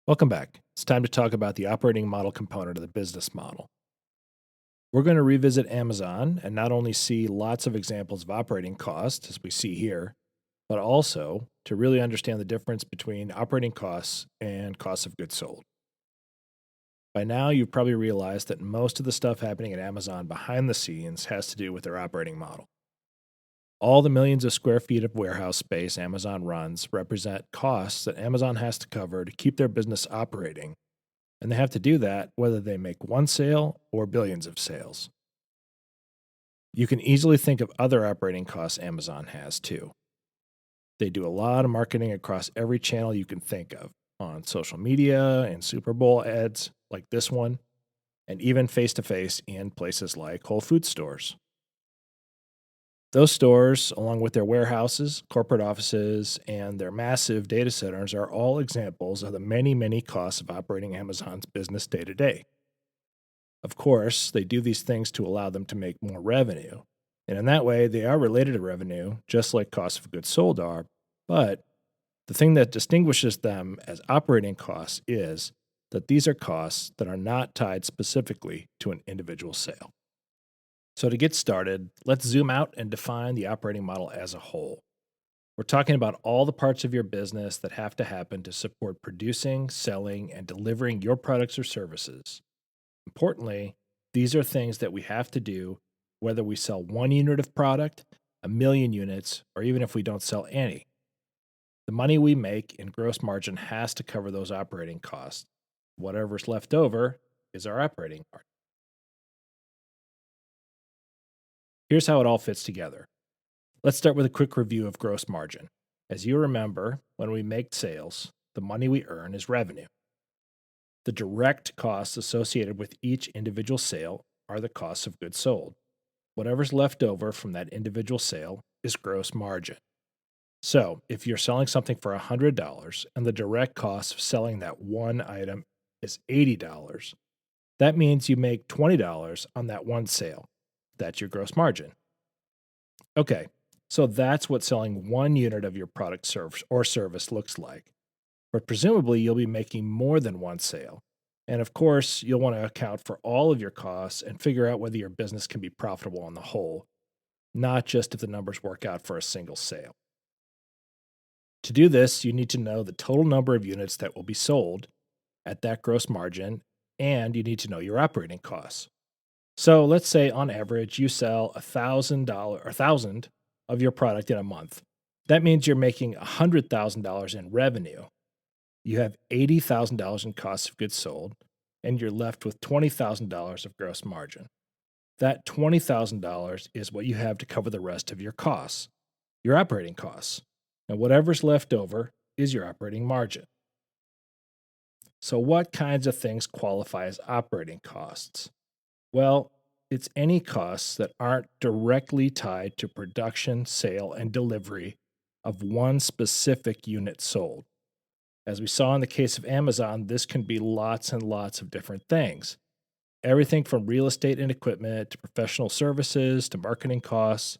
Welcome back. It's time to talk about the operating model component of the business model. We're going to revisit Amazon and not only see lots of examples of operating costs, as we see here, but also to really understand the difference between operating costs and costs of goods sold. By now, you've probably realized that most of the stuff happening at Amazon behind the scenes has to do with their operating model. All the millions of square feet of warehouse space Amazon runs represent costs that Amazon has to cover to keep their business operating, and they have to do that whether they make one sale or billions of sales. You can easily think of other operating costs Amazon has too. They do a lot of marketing across every channel you can think of on social media and Super Bowl ads like this one, and even face to face in places like Whole Food stores. Those stores, along with their warehouses, corporate offices, and their massive data centers, are all examples of the many, many costs of operating Amazon's business day to day. Of course, they do these things to allow them to make more revenue. And in that way, they are related to revenue, just like costs of goods sold are. But the thing that distinguishes them as operating costs is that these are costs that are not tied specifically to an individual sale. So, to get started, let's zoom out and define the operating model as a whole. We're talking about all the parts of your business that have to happen to support producing, selling, and delivering your products or services. Importantly, these are things that we have to do whether we sell one unit of product, a million units, or even if we don't sell any. The money we make in gross margin has to cover those operating costs. Whatever's left over is our operating margin. Here's how it all fits together. Let's start with a quick review of gross margin. As you remember, when we make sales, the money we earn is revenue. The direct costs associated with each individual sale are the costs of goods sold. Whatever's left over from that individual sale is gross margin. So, if you're selling something for $100 and the direct cost of selling that one item is $80, that means you make $20 on that one sale. That's your gross margin. Okay, so that's what selling one unit of your product or service looks like. But presumably, you'll be making more than one sale. And of course, you'll want to account for all of your costs and figure out whether your business can be profitable on the whole, not just if the numbers work out for a single sale. To do this, you need to know the total number of units that will be sold at that gross margin, and you need to know your operating costs. So let's say on average you sell $1,000 of your product in a month. That means you're making $100,000 in revenue. You have $80,000 in costs of goods sold, and you're left with $20,000 of gross margin. That $20,000 is what you have to cover the rest of your costs, your operating costs. And whatever's left over is your operating margin. So, what kinds of things qualify as operating costs? Well, it's any costs that aren't directly tied to production, sale, and delivery of one specific unit sold. As we saw in the case of Amazon, this can be lots and lots of different things. Everything from real estate and equipment to professional services to marketing costs.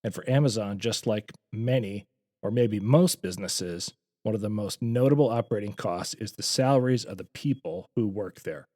And for Amazon, just like many or maybe most businesses, one of the most notable operating costs is the salaries of the people who work there.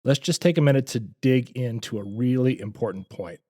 Let's just take a minute to dig into a really important point.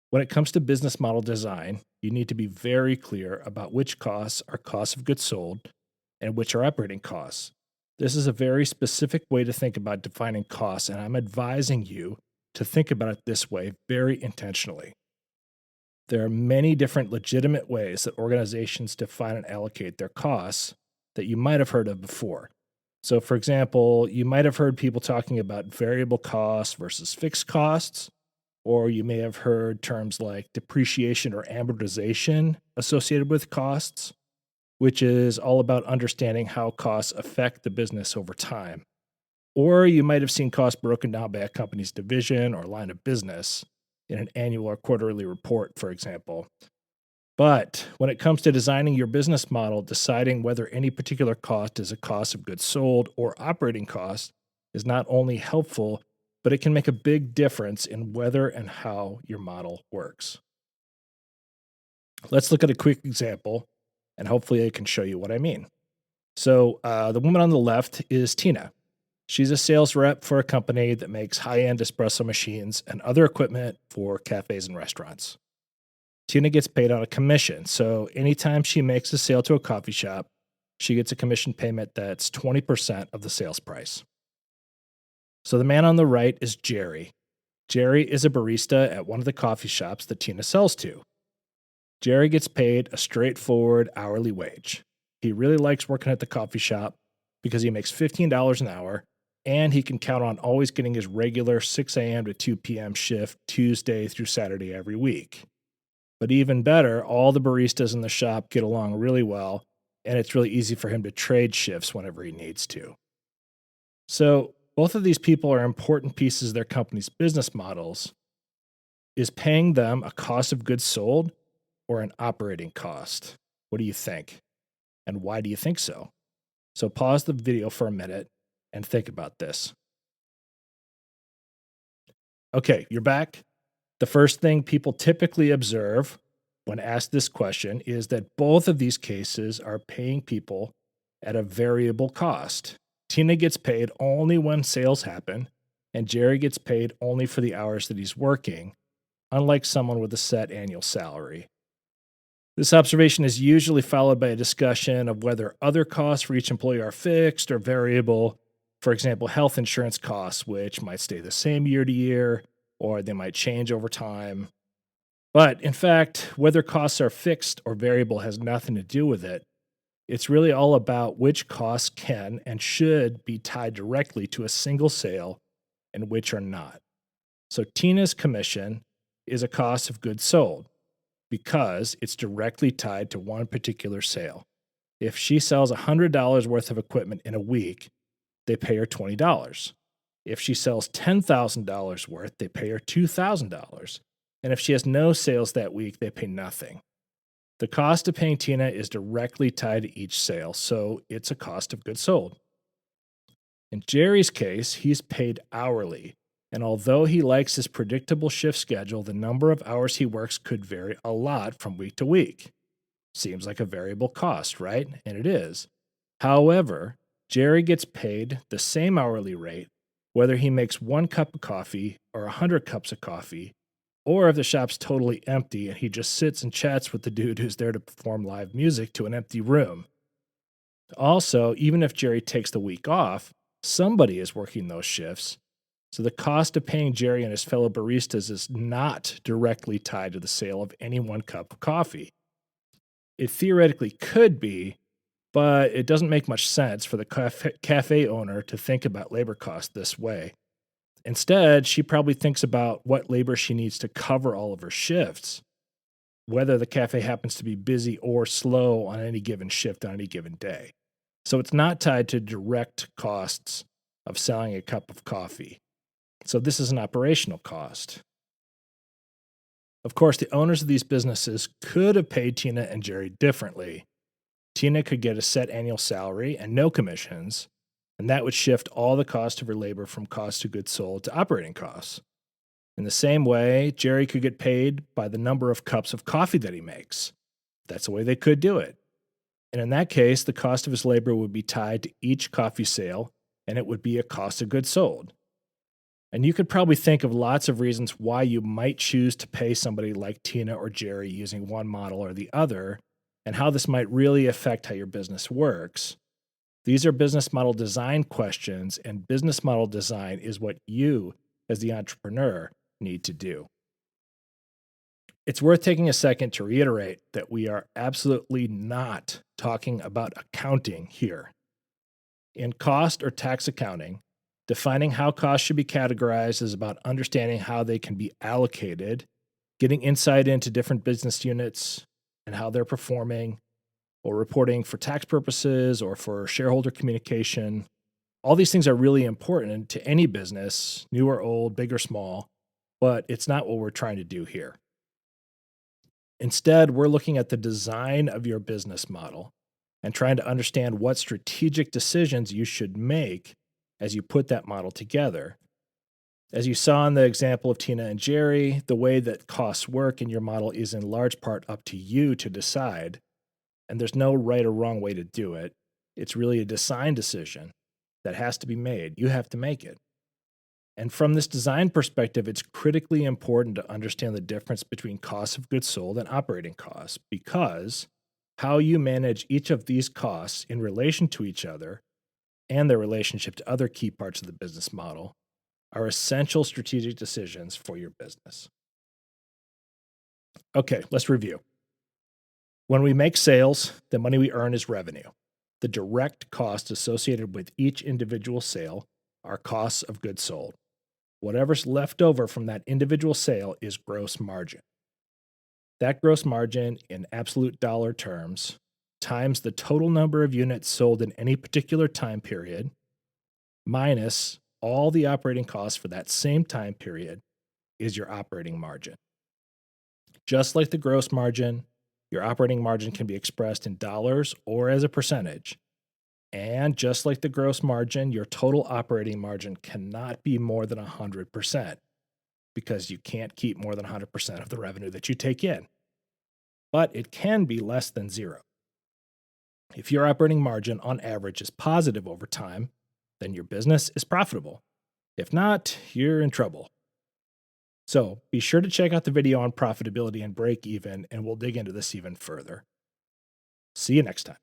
When it comes to business model design, you need to be very clear about which costs are costs of goods sold and which are operating costs. This is a very specific way to think about defining costs, and I'm advising you to think about it this way very intentionally. There are many different legitimate ways that organizations define and allocate their costs that you might have heard of before. So, for example, you might have heard people talking about variable costs versus fixed costs, or you may have heard terms like depreciation or amortization associated with costs, which is all about understanding how costs affect the business over time. Or you might have seen costs broken down by a company's division or line of business in an annual or quarterly report, for example. But when it comes to designing your business model, deciding whether any particular cost is a cost of goods sold or operating cost is not only helpful, but it can make a big difference in whether and how your model works. Let's look at a quick example, and hopefully I can show you what I mean. So the woman on the left is Tina. She's a sales rep for a company that makes high end espresso machines and other equipment for cafes and restaurants. Tina gets paid on a commission. So anytime she makes a sale to a coffee shop, she gets a commission payment that's 20% of the sales price. So the man on the right is Jerry. Jerry is a barista at one of the coffee shops that Tina sells to. Jerry gets paid a straightforward hourly wage. He really likes working at the coffee shop because he makes $15 an hour and he can count on always getting his regular 6 a.m. to 2 p.m. shift Tuesday through Saturday every week. But even better, all the baristas in the shop get along really well, and it's really easy for him to trade shifts whenever he needs to. So, both of these people are important pieces of their company's business models. Is paying them a cost of goods sold or an operating cost? What do you think? And why do you think so? So, pause the video for a minute and think about this. Okay, you're back. The first thing people typically observe when asked this question is that both of these cases are paying people at a variable cost. Tina gets paid only when sales happen, and Jerry gets paid only for the hours that he's working, unlike someone with a set annual salary. This observation is usually followed by a discussion of whether other costs for each employee are fixed or variable. For example, health insurance costs, which might stay the same year to year, or they might change over time. But in fact, whether costs are fixed or variable has nothing to do with it. It's really all about which costs can and should be tied directly to a single sale and which are not. So Tina's commission is a cost of goods sold because it's directly tied to one particular sale. If she sells $100 worth of equipment in a week, they pay her $20. If she sells $10,000 worth, they pay her $2,000. And if she has no sales that week, they pay nothing. The cost of paying Tina is directly tied to each sale, so it's a cost of goods sold. In Jerry's case, he's paid hourly, and although he likes his predictable shift schedule, the number of hours he works could vary a lot from week to week. Seems like a variable cost, right? And it is. However, Jerry gets paid the same hourly rate whether he makes 1 cup of coffee or 100 cups of coffee, or if the shop's totally empty and he just sits and chats with the dude who's there to perform live music to an empty room. Also, even if Jerry takes the week off, somebody is working those shifts, so the cost of paying Jerry and his fellow baristas is not directly tied to the sale of any 1 cup of coffee. It theoretically could be, but it doesn't make much sense for the cafe owner to think about labor costs this way. Instead, she probably thinks about what labor she needs to cover all of her shifts, whether the cafe happens to be busy or slow on any given shift on any given day. So it's not tied to direct costs of selling a cup of coffee. So this is an operational cost. Of course, the owners of these businesses could have paid Tina and Jerry differently. Tina could get a set annual salary and no commissions, and that would shift all the cost of her labor from cost of goods sold to operating costs. In the same way, Jerry could get paid by the number of cups of coffee that he makes. That's the way they could do it. And in that case, the cost of his labor would be tied to each coffee sale, and it would be a cost of goods sold. And you could probably think of lots of reasons why you might choose to pay somebody like Tina or Jerry using one model or the other, and how this might really affect how your business works. These are business model design questions, and business model design is what you, as the entrepreneur, need to do. It's worth taking a second to reiterate that we are absolutely not talking about accounting here. In cost or tax accounting, defining how costs should be categorized is about understanding how they can be allocated, getting insight into different business units and how they're performing, or reporting for tax purposes or for shareholder communication. All these things are really important to any business, new or old, big or small, but it's not what we're trying to do here. Instead, we're looking at the design of your business model and trying to understand what strategic decisions you should make as you put that model together. As you saw in the example of Tina and Jerry, the way that costs work in your model is in large part up to you to decide, and there's no right or wrong way to do it. It's really a design decision that has to be made. You have to make it. And from this design perspective, it's critically important to understand the difference between cost of goods sold and operating costs, because how you manage each of these costs in relation to each other and their relationship to other key parts of the business model are essential strategic decisions for your business. Okay, let's review. When we make sales, the money we earn is revenue. The direct costs associated with each individual sale are costs of goods sold. Whatever's left over from that individual sale is gross margin. That gross margin, in absolute dollar terms, times the total number of units sold in any particular time period, minus all the operating costs for that same time period, is your operating margin. Just like the gross margin, your operating margin can be expressed in dollars or as a percentage. And just like the gross margin, your total operating margin cannot be more than 100%, because you can't keep more than 100% of the revenue that you take in. But it can be less than zero. If your operating margin on average is positive over time, then your business is profitable. If not, you're in trouble. So be sure to check out the video on profitability and break even, and we'll dig into this even further. See you next time.